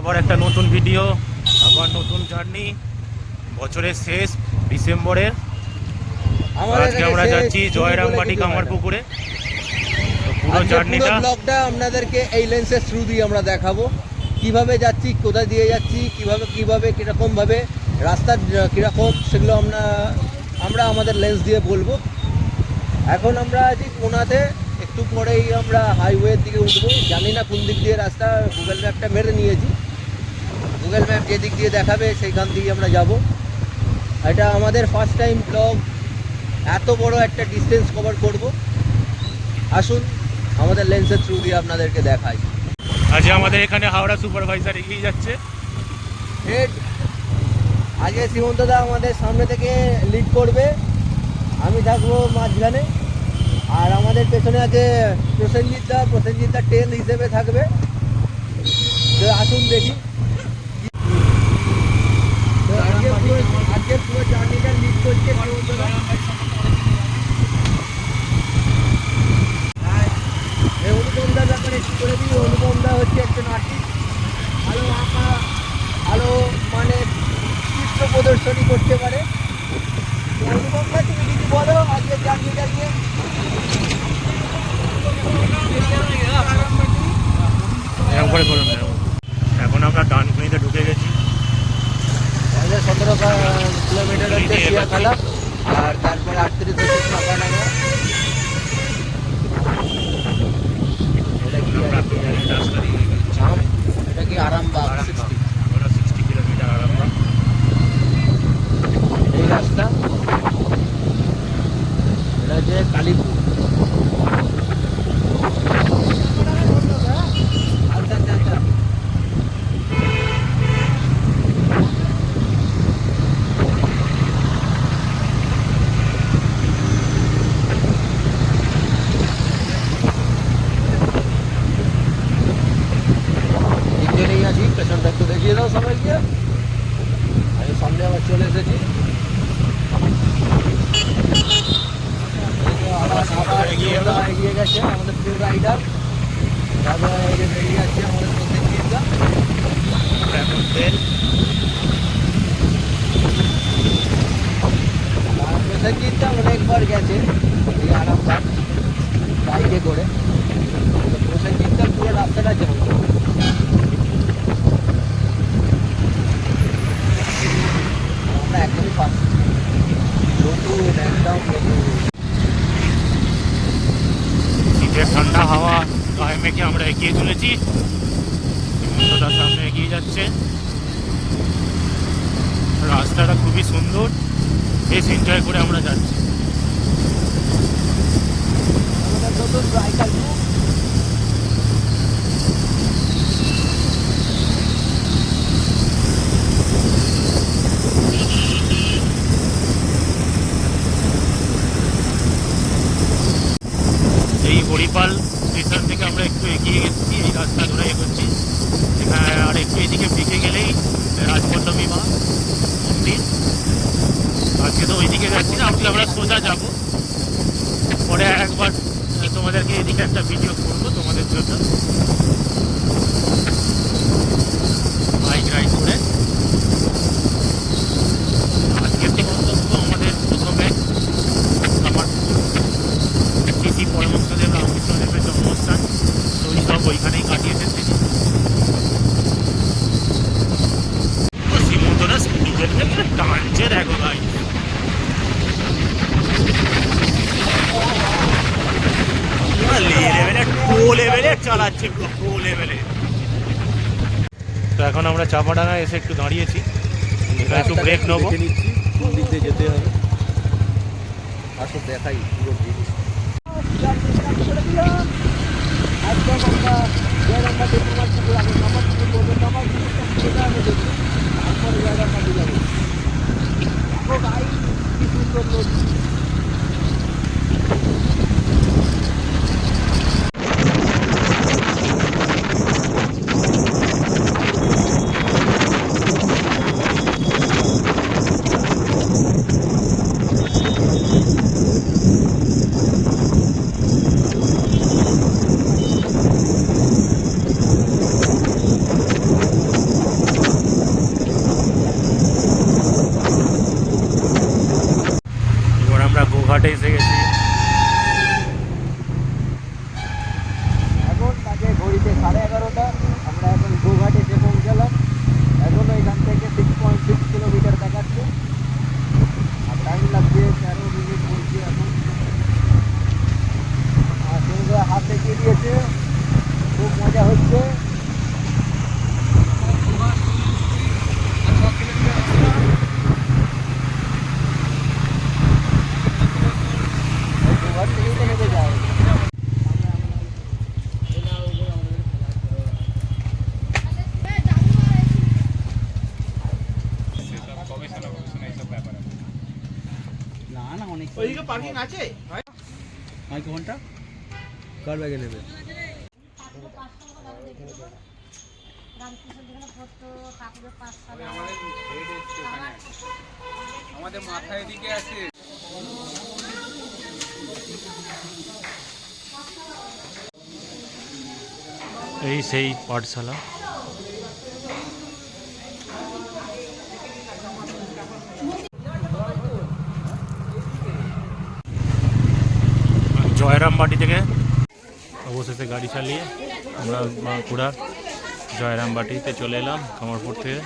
আবার একটা নতুন ভিডিও, আবার নতুন জার্নি, বছরের শেষ ডিসেম্বরের। আজকে আমরা যাচ্ছি জয়রামবাটি কামারপুকুরে। পুরো জার্নিটা ব্লগটা আপনাদেরকে এই লেন্সের থ্রু দিয়ে আমরা দেখাবো, কিভাবে যাচ্ছি, কোথায় দিয়ে যাচ্ছি, কিভাবে কীরকমভাবে রাস্তার কীরকম, সেগুলো আমরা আমাদের লেন্স দিয়ে বলবো। এখন আমরা আছি কোনাতে, একটু পরেই আমরা হাইওয়ের দিকে উঠবো। জানি না কোন দিক দিয়ে রাস্তা, গুগল ম্যাপটা মেরে নিয়েছি। গুগল ম্যাপ যে দিক দিয়ে দেখাবে সেইখান দিয়ে আমরা যাব। এটা আমাদের ফার্স্ট টাইম ব্লগ, এত বড় একটা ডিস্টেন্স কভার করব। আসুন আমাদের লেন্সের থ্রু দিয়ে আপনাদেরকে দেখাই। আজ আমাদের এখানে হাওড়া সুপারভাইজার এগিয়ে যাচ্ছে। আজকে সীমন্তদা আমাদের সামনে থেকে লিড করবে, আমি থাকবো মাঝখানে, আর আমাদের পেছনে আছে প্রসেনজিৎদা টেন হিসেবে থাকবে। তো আসুন দেখি। আজকে পুরো জার্নিটা লিড করছে সীমন্তদা। অনুপমদার ব্যাপারে একটু করে দিই। অনুপমদা হচ্ছে একজন আর্টিস্ট, ভালো আঁকা, ভালো মানে চিত্র প্রদর্শনী করতে পারে। অনুপমদা তুমি কিছু বলো আজকে জার্নিটা নিয়ে। এখন আমরা ডানকুনিতে ঢুকে গেছি। 17 কিলোমিটার হচ্ছে শিয়াখালা, আর তারপরে 38 হচ্ছে চাপাডাঙ্গা। এটা কি আরামবাগ 60 কিলোমিটার আরামবাগ এই রাস্তা। এটা হচ্ছে কালীপুর। আচ্ছা পেছনটা একটু দেখিয়ে দাও সবাইকে। আমি সামনে আবার চলে এসেছি। এগিয়ে গেছে আমাদের প্রিয় রাইডার, তারপরে বেরিয়ে যাচ্ছে আমাদের প্রসেনজিৎদা। প্রসেনজিৎদা অনেকবার গেছে এই আরামবাগ বাইকে করে। প্রসেনজিৎদার পুরো রাস্তাটা যাবো। একদমই ফার্স্ট নতুন, একদম শীতের ঠান্ডা হাওয়া গায়ে মেখে আমরা এগিয়ে চলেছি। তার সামনে এগিয়ে যাচ্ছে। রাস্তাটা খুবই সুন্দর, বেশ এনজয় করে আমরা যাচ্ছি। আমাদের নতুন রাইডার এই হরিপাল স্টেশন থেকে আমরা একটু এগিয়ে গেছি, এই রাস্তা ধরে এগোচ্ছি। এখানে আর একটু এদিকে দিকে গেলেই রাজপল্লবী মা মন্দির। আজকে তো ওইদিকে যাচ্ছি না, আমরা সোজা যাব। পরে একবার তোমাদেরকে এদিকে একটা ভিডিও করবো তোমাদের জন্য, বাইক রাইড করে। আজকের থেকে আমাদের প্রথমে আমার শ্রী পরমহংসদেব রামকৃষ্ণদেবের জন্মস্থান, শৈশব ওইখানেই কাটিয়েছেন তিনি। সীমন্তরা নিজের টানছে, দেখো ভাই। চালাচ্ছে প্রো লেভেলে। তো এখন আমরা চাপাডাঙ্গায় এসে একটু দাঁড়িয়েছি, একটু ব্রেক নেবো। কোন দিক দিয়ে যেতে হবে আসো দেখাই পুরো জিনিস। একদম আমরা জয়রামবাটি কামারপুকুর, আগে কামারপুকুর করবো, কামারপুকুরটা সোজা আমি দেখি, তারপরে জয়রামবাটি যাবো। দেখো ভাই কি সুন্দর নদী। ওইদিকে পার্কিং আছে? মাইক্রোফোনটা কার ব্যাগে নেবে? আমাদের মাথায় এদিকে আছে। এই সেই পাঠশালা। জয়রামবাটি থেকে অবশেষে গাড়ি চালিয়ে আমরা বাঁকুড়ার জয়রামবাটিতে চলে এলাম কামারপুর থেকে।